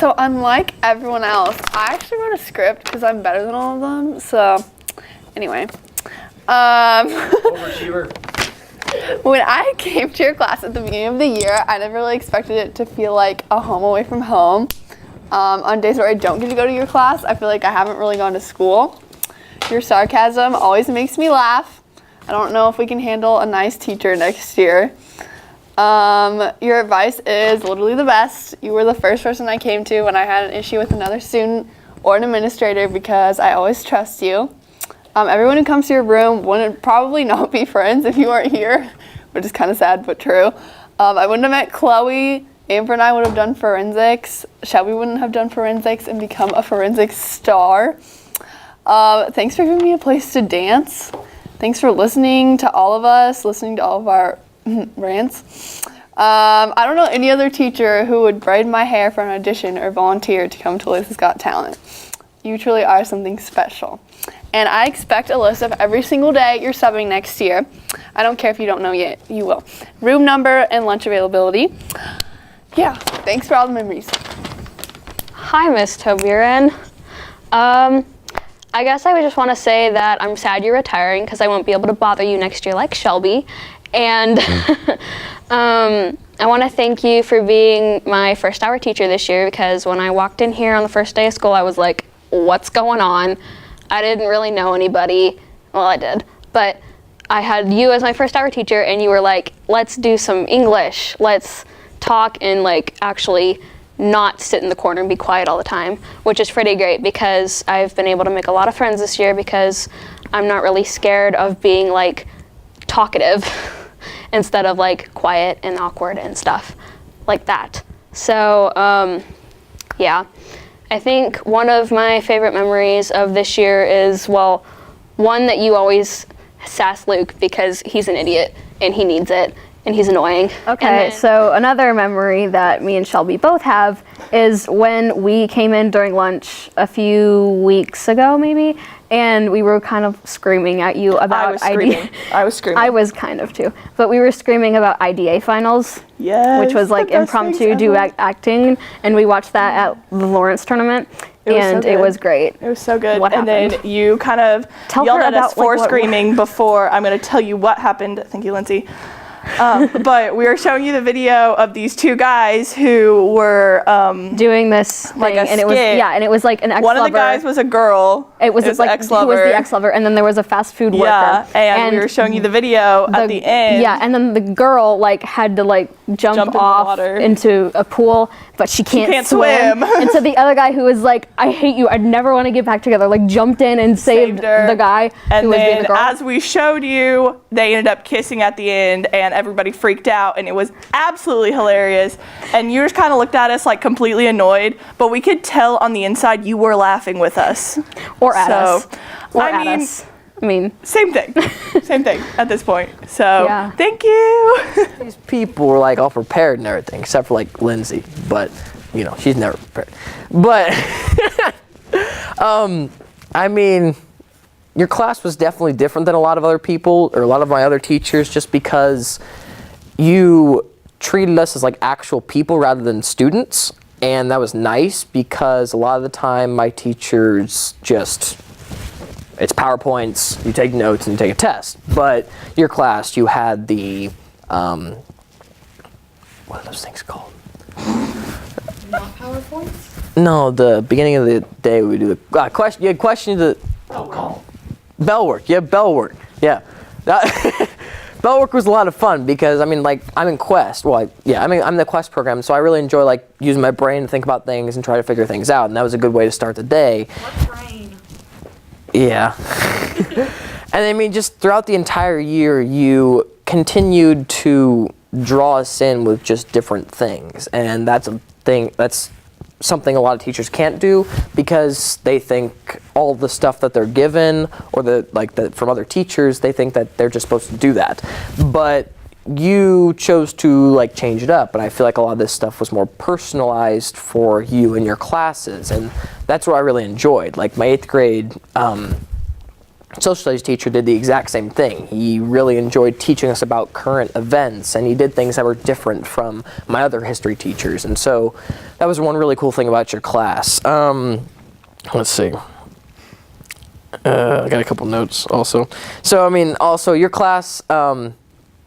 So unlike everyone else, I actually wrote a script because I'm better than all of them. So anyway, Overachiever. when I came to your class at the beginning of the year, I never really expected it to feel like a home away from home. On days where I don't get to go to your class, I feel like I haven't really gone to school. Your sarcasm always makes me laugh. I don't know if we can handle a nice teacher next year. Your advice is literally the best. You were the first person I came to when I had an issue with another student or an administrator because I always trust you. Everyone who comes to your room wouldn't probably not be friends if you weren't here, which is kind of sad but true. I wouldn't have met Chloe. Amber and I would have done forensics. Shelby wouldn't have done forensics and become a forensics star. Thanks for giving me a place to dance. Thanks for listening to all of us, listening to all of our rants. I don't know any other teacher who would braid my hair for an audition or volunteer to come to Lisa's Got Talent. You truly are something special. And I expect a list of every single day you're subbing next year. I don't care if you don't know yet, you will. Room number and lunch availability. Yeah, thanks for all the memories. Hi, Miss Toburen. I guess I would just want to say that I'm sad you're retiring because I won't be able to bother you next year like Shelby. And I want to thank you for being my first hour teacher this year because when I walked in here on the first day of school, I was like, what's going on? I didn't really know anybody. Well, I did, but I had you as my first hour teacher and you were like, let's do some English. Let's talk and like actually not sit in the corner and be quiet all the time, which is pretty great because I've been able to make a lot of friends this year because I'm not really scared of being like talkative instead of like quiet and awkward and stuff like that. So yeah, I think one of my favorite memories of this year is, well, one that you always sass Luke because he's an idiot and he needs it. And he's annoying. Okay, so another memory that me and Shelby both have is when we came in during lunch a few weeks ago, maybe, and we were kind of screaming at you about IDA. I was screaming. I was kind of too. But we were screaming about IDA finals, which was like impromptu duet acting, and we watched that at the Lawrence tournament. It was great. It was so good. What and happened? Then you kind of yelled at us for screaming before I'm going to tell you what happened. Thank you, Lindsay. But we were showing you the video of these two guys who were doing this like thing, a and skit. it was like an ex-lover. One of the guys was a girl. It was like ex-lover. He was the ex-lover, and then there was a fast food worker. Yeah, and we were showing you the video at the end. Yeah, and then the girl like had to like jump off into a pool, but she can't swim. And so the other guy who was like, I hate you, I'd never want to get back together, like jumped in and saved the guy who was being the girl. And then as we showed you, they ended up kissing at the end, and everybody freaked out, and it was absolutely hilarious. And you just kind of looked at us like completely annoyed, but we could tell on the inside you were laughing with us. Or at us. Or at us. I mean, same thing. Same thing at this point. So, yeah. Thank you. These people were like all prepared and everything, except for like Lindsay, but you know, she's never prepared. But, I mean, your class was definitely different than a lot of other people, or a lot of my other teachers, just because you treated us as like actual people rather than students. And that was nice because a lot of the time my teachers just, it's PowerPoints, you take notes and you take a test. But your class, you had the, what are those things called? Not PowerPoints? No, the beginning of the day we do the question. You had question the bell work. Yeah, bell work. Yeah, bell work was a lot of fun because I mean, like I'm in Quest. Well, I'm in the Quest program, so I really enjoy like using my brain to think about things and try to figure things out. And that was a good way to start the day. What brain? Yeah. And I mean, just throughout the entire year, you continued to draw us in with just different things, and that's a thing. That's something a lot of teachers can't do because they think all the stuff that they're given or from other teachers, they think that they're just supposed to do that. But you chose to like change it up, and I feel like a lot of this stuff was more personalized for you and your classes, and that's what I really enjoyed. Like my 8th grade social studies teacher did the exact same thing. He really enjoyed teaching us about current events, and he did things that were different from my other history teachers. And so that was one really cool thing about your class. Let's see. I got a couple notes also. So, I mean, also your class,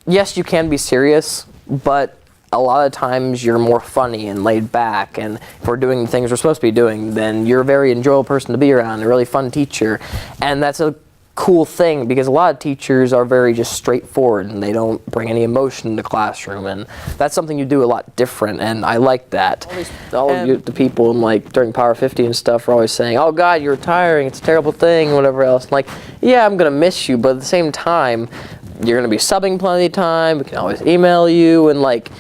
yes, you can be serious, but a lot of times you're more funny and laid back, and if we're doing the things we're supposed to be doing, then you're a very enjoyable person to be around, a really fun teacher. And that's a cool thing, because a lot of teachers are very just straightforward and they don't bring any emotion in the classroom, and that's something you do a lot different, and I like that. All of you, the people in, like, during Power 50 and stuff are always saying, oh God, you're retiring, it's a terrible thing, whatever else. And like, yeah, I'm gonna miss you, but at the same time, you're gonna be subbing plenty of time, we can always email you, and like,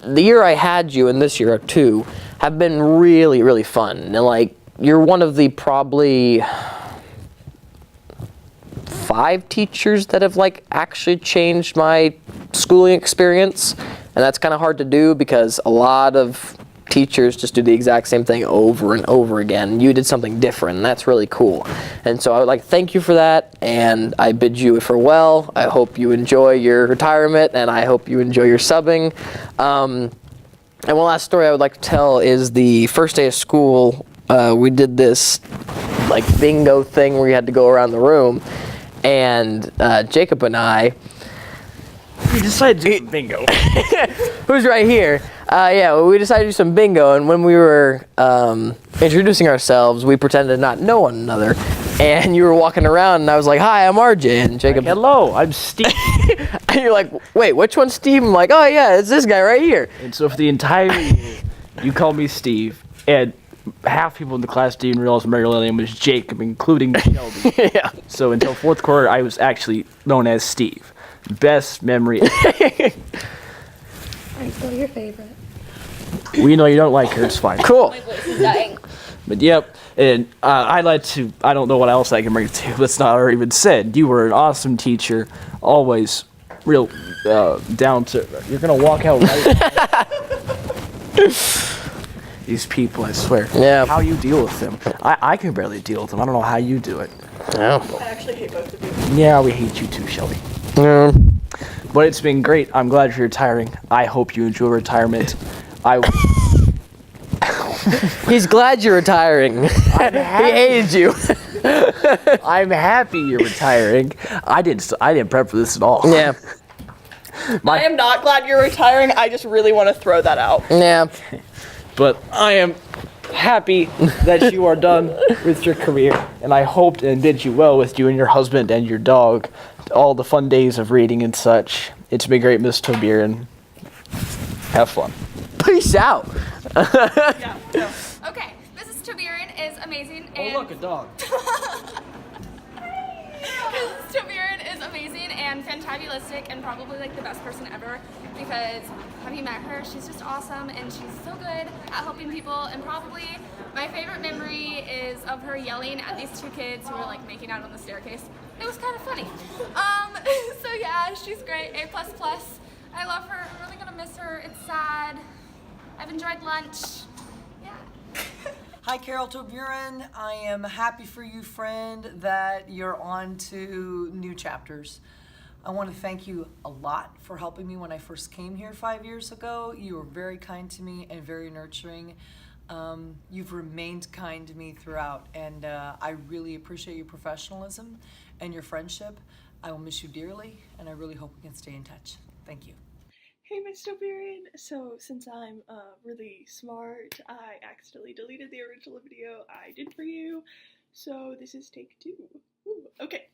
the year I had you and this year too have been really, really fun. And like, you're one of the probably 5 teachers that have like actually changed my schooling experience. And that's kind of hard to do because a lot of teachers just do the exact same thing over and over again. You did something different, and that's really cool. And so I would like to thank you for that, and I bid you farewell. I hope you enjoy your retirement, and I hope you enjoy your subbing. And one last story I would like to tell is the first day of school, we did this like bingo thing where you had to go around the room, and Jacob and I, we decided to do bingo. who's right here? Yeah, we decided to do some bingo, and when we were introducing ourselves, we pretended to not know one another. And you were walking around, and I was like, "Hi, I'm RJ," and Jacob. Hello, I'm Steve. And you're like, "Wait, which one's Steve?" I'm like, "Oh yeah, it's this guy right here." And so for the entire year, you called me Steve, and half people in the class didn't realize my real name was Jacob, including Shelby. Yeah. So until 4th quarter, I was actually known as Steve. Best memory. I'm still your favorite. We know you don't like her, it's fine. Cool. My voice is dying. But yep, and I don't know what else I can bring to you. That's not already been said. You were an awesome teacher, always real down to. You're gonna walk out right. These people, I swear. Yeah. How you deal with them? I can barely deal with them. I don't know how you do it. Yeah. I actually hate both of you. Yeah, we hate you too, Shelby. Yeah. But it's been great. I'm glad you're retiring. I hope you enjoy retirement. He's glad you're retiring. He hated you. I'm happy you're retiring. I didn't prep for this at all. Yeah. I am not glad you're retiring. I just really want to throw that out. Yeah. But I am happy that you are done with your career, and I hoped and bid you well with you and your husband and your dog. All the fun days of reading and such. It's been great, Miss Toburen. Have fun. Peace out. Yeah. No. Okay, Mrs. Toburen is amazing. Oh, look, a dog. Mrs. Toburen is amazing and fantabulistic and probably like the best person ever because have you met her? She's just awesome and she's so good at helping people, and probably my favorite memory is of her yelling at these 2 kids who were like making out on the staircase. It was kind of funny. So yeah, she's great. A++. I love her. I'm really gonna miss her. It's sad. I've enjoyed lunch. Yeah. Hi, Carol Toburen. I am happy for you, friend, that you're on to new chapters. I want to thank you a lot for helping me when I first came here 5 years ago. You were very kind to me and very nurturing. You've remained kind to me throughout, and I really appreciate your professionalism and your friendship. I will miss you dearly, and I really hope we can stay in touch. Thank you. Hey, Miss Toburen. So, since I'm really smart, I accidentally deleted the original video I did for you. So, this is take 2. Ooh, okay.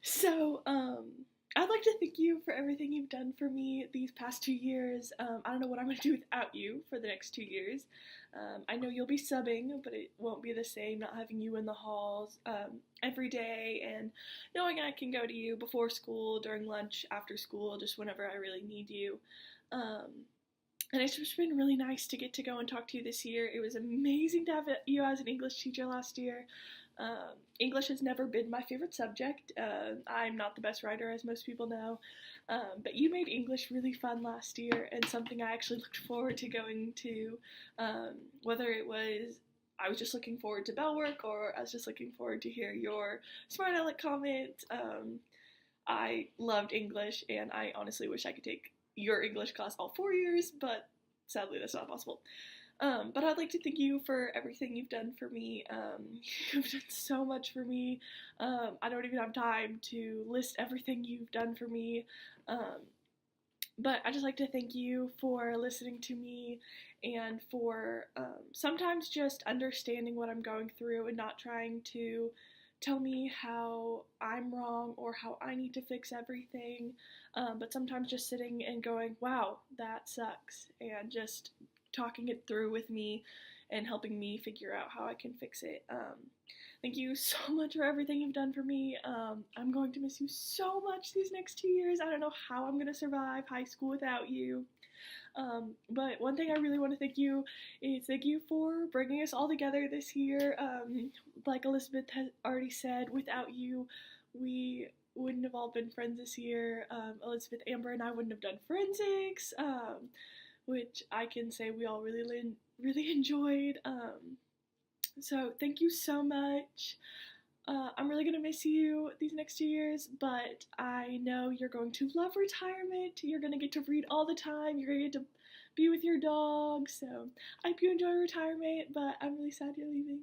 So, I'd like to thank you for everything you've done for me these past 2 years. I don't know what I'm going to do without you for the next 2 years. I know you'll be subbing, but it won't be the same not having you in the halls every day and knowing I can go to you before school, during lunch, after school, just whenever I really need you. And it's just been really nice to get to go and talk to you this year. It was amazing to have you as an English teacher last year. English has never been my favorite subject. I'm not the best writer, as most people know, but you made English really fun last year and something I actually looked forward to going to, whether it was I was just looking forward to bell work, or I was just looking forward to hear your smart aleck comment. I loved English, and I honestly wish I could take your English class all 4 years, but sadly that's not possible. But I'd like to thank you for everything you've done for me. You've done so much for me. I don't even have time to list everything you've done for me. But I'd just like to thank you for listening to me and for sometimes just understanding what I'm going through and not trying to tell me how I'm wrong or how I need to fix everything, but sometimes just sitting and going, wow, that sucks, and just talking it through with me and helping me figure out how I can fix it. Thank you so much for everything you've done for me. I'm going to miss you so much these next 2 years. I don't know how I'm going to survive high school without you. But one thing I really want to thank you for bringing us all together this year. Like Elizabeth has already said, without you, we wouldn't have all been friends this year. Elizabeth, Amber, and I wouldn't have done forensics, which I can say we all really enjoyed. So thank you so much. I'm really going to miss you these next 2 years, but I know you're going to love retirement. You're going to get to read all the time. You're going to get to be with your dog. So I hope you enjoy retirement, but I'm really sad you're leaving.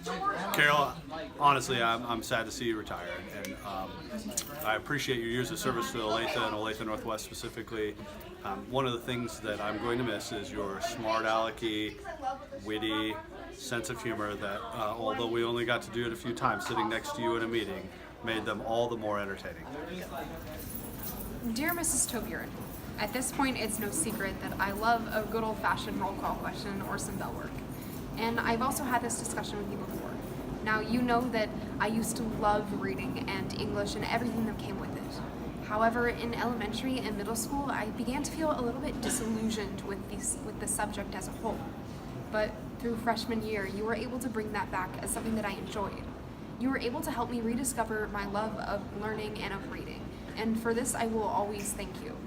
So. Carol, honestly, I'm sad to see you retire, and I appreciate your years of service to Olathe and Olathe Northwest specifically. One of the things that I'm going to miss is your smart alecky, witty sense of humor that, although we only got to do it a few times sitting next to you in a meeting, made them all the more entertaining. Dear Mrs. Toburen, at this point it's no secret that I love a good old-fashioned roll call question or some bell work. And I've also had this discussion with you before. Now, you know that I used to love reading and English and everything that came with it. However, in elementary and middle school, I began to feel a little bit disillusioned with the subject as a whole. But through freshman year, you were able to bring that back as something that I enjoyed. You were able to help me rediscover my love of learning and of reading. And for this, I will always thank you.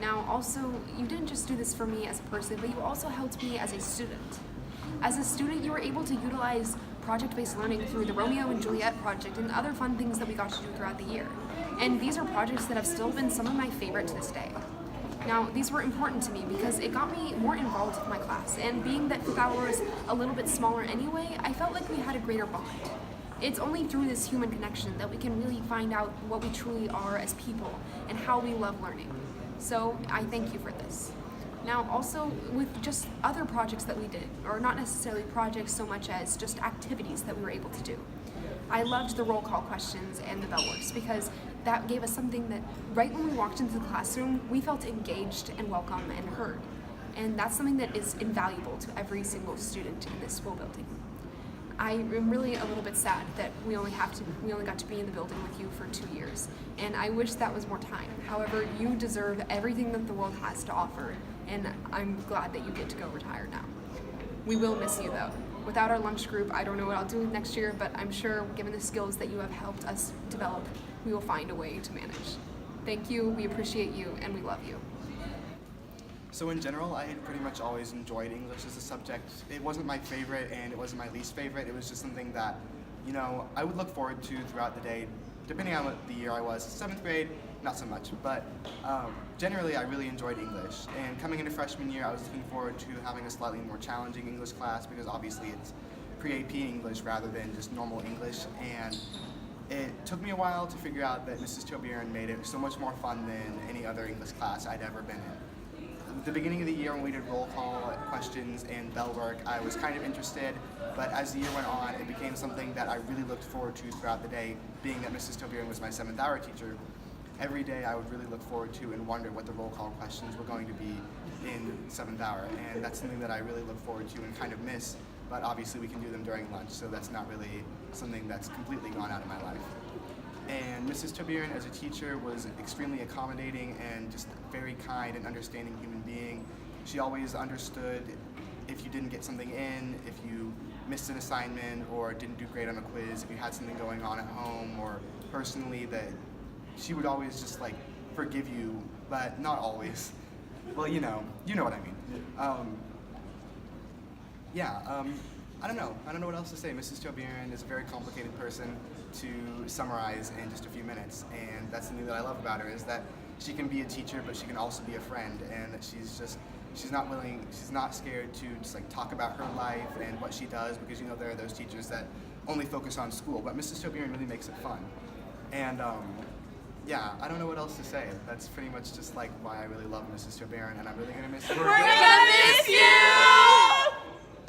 Now, also, you didn't just do this for me as a person, but you also helped me as a student. As a student, you were able to utilize project-based learning through the Romeo and Juliet project and other fun things that we got to do throughout the year. And these are projects that have still been some of my favorite to this day. Now, these were important to me because it got me more involved with my class, and being that 5th hour is a little bit smaller anyway, I felt like we had a greater bond. It's only through this human connection that we can really find out what we truly are as people and how we love learning. So, I thank you for this. Now, also, with just other projects that we did, or not necessarily projects so much as just activities that we were able to do. I loved the roll call questions and the bell works because that gave us something that right when we walked into the classroom, we felt engaged and welcome and heard. And that's something that is invaluable to every single student in this school building. I am really a little bit sad that we only got to be in the building with you for 2 years, and I wish that was more time. However, you deserve everything that the world has to offer, and I'm glad that you get to go retire now. We will miss you though. Without our lunch group, I don't know what I'll do next year, but I'm sure given the skills that you have helped us develop, we will find a way to manage. Thank you, we appreciate you, and we love you. So in general, I had pretty much always enjoyed English as a subject. It wasn't my favorite and it wasn't my least favorite. It was just something that, I would look forward to throughout the day, depending on what the year I was. 7th grade, not so much, but generally I really enjoyed English. And coming into freshman year, I was looking forward to having a slightly more challenging English class because obviously it's pre-AP English rather than just normal English. And it took me a while to figure out that Mrs. Toburen made it so much more fun than any other English class I'd ever been in. At the beginning of the year when we did roll call questions and bell work, I was kind of interested, but as the year went on, it became something that I really looked forward to throughout the day, being that Mrs. Toburen was my 7th hour teacher. Every day I would really look forward to and wonder what the roll call questions were going to be in 7th hour, and that's something that I really look forward to and kind of miss, but obviously we can do them during lunch, so that's not really something that's completely gone out of my life. And Mrs. Toburen as a teacher was extremely accommodating and just very kind and understanding human being. She always understood if you didn't get something in, if you missed an assignment or didn't do great on a quiz, if you had something going on at home or personally, that she would always just forgive you, but not always. Well, you know what I mean. I don't know what else to say. Mrs. Toburen is a very complicated person to summarize in just a few minutes, and that's something that I love about her, is that she can be a teacher, but she can also be a friend, and that she's not scared to just like talk about her life and what she does, because there are those teachers that only focus on school, but Mrs. Toburen really makes it fun. And yeah, I don't know what else to say. That's pretty much just like why I really love Mrs. Toburen, and I'm really gonna miss her. We're gonna miss you!